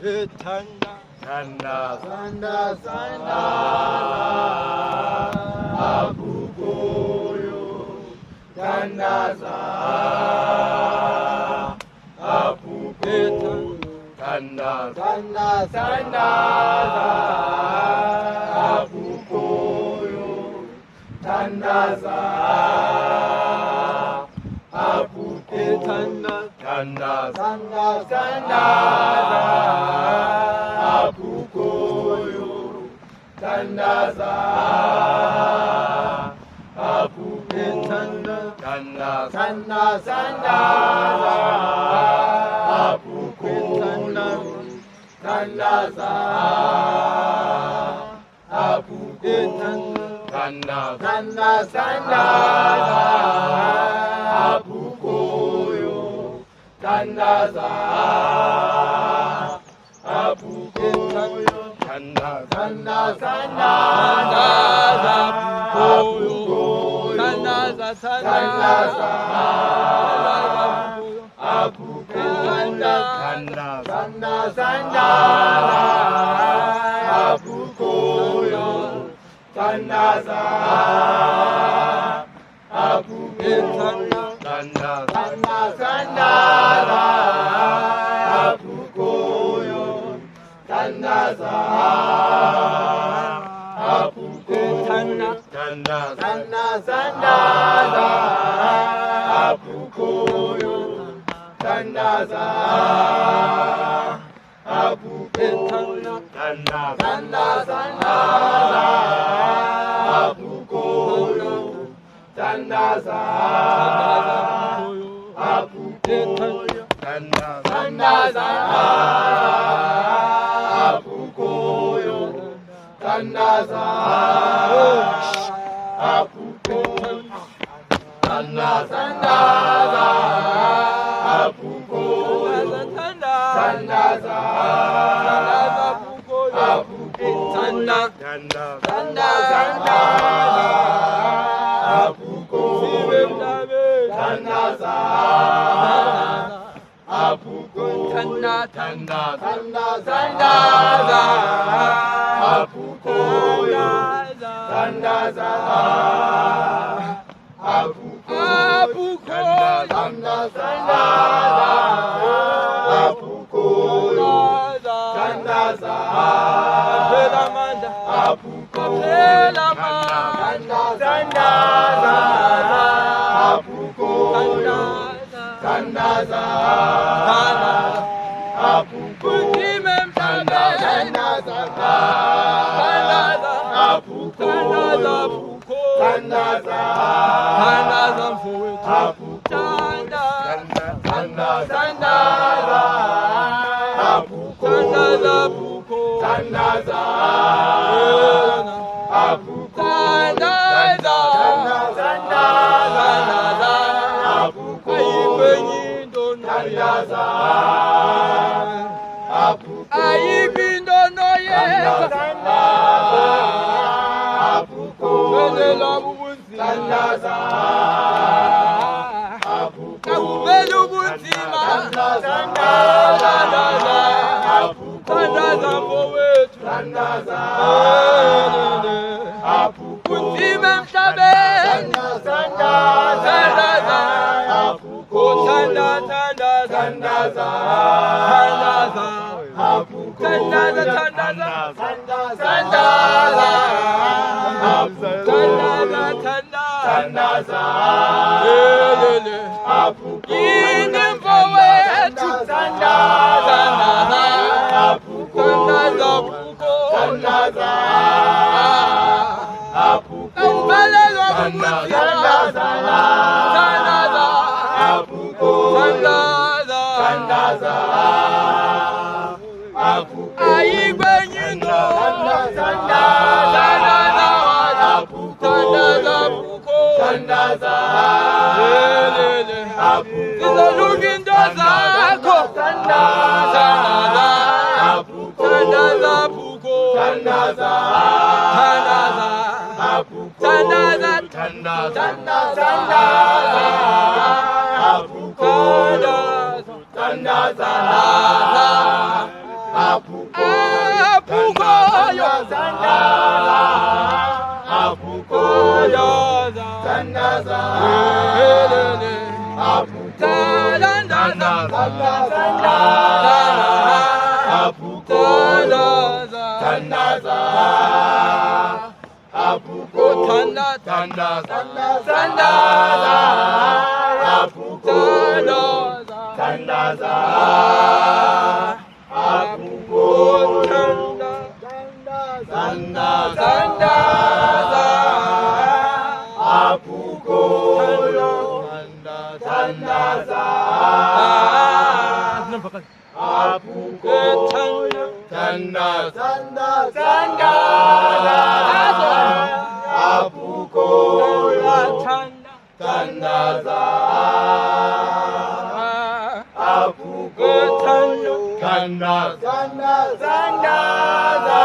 Sanda Sanda Sanda Apukoyo Sanda Sanda Apukoyo Sanda Sanda Sanda Apukoyo Sanda Sanda Apukoyo Sanda Sanda Sanda Apukoyo Tandaza Apukoyo Sanda Sanda Sanda Apukoyo Tandaza Apukoyo Sanda Sanda Sanda Apukoyo Tandaza Apukoyo Sanda Sanda Sanda Apukoyo Sanda Sanda Apukoyo Sanda Sanda Sanda Apukoyo Sanda Apukoyo Sanda Sanda Sanda Apukoyo Sanda Apukoyo Sanda Sanda Sanda Apukoyo Sanda Apukoyo Sanda Sanda Sanda Apukoyo Sanda Apukoyo Sanda Sanda Apukoyo Sanda Apukoyo Sanda Sanda Apukoyo Sanda Apukoyo Sanda Sanda Sanda Apukoyo Sanda Apukoyo Sanda Sanda Sanda Apukoyo Sanda Apukoyo Sanda Sanda Apukoyo Sanda Apukoyo Sanda Sanda Apukoyo Sanda Apukoyo Sanda Sanda Apukoyo Sanda Apukoyo Sanda Sanda Apukoyo Sanda Apukoyo Sanda Sanda Apukoyo Sanda Ayibindo no yesa Sanda Apukoyo Belela ubunzima Sanda Kakubela ubunzima Sanda Tandaza mfowethu Tandaza Bunzima emhlabeni Tandaza Tandaza Tandaza Yini mfowethu Kaniphelelwa Tandaza Ayikwenyindo Tandaza Zizoluka into zakho Tandaza Phuko Tandaza tandaza apuko Tandaza. Tandaza. tandaza apuko Tandaza. tandaza apuko tandaza apuko tandaza apuko Tandaza. tandaza apuko tandaza apuko Tandaza. tandaza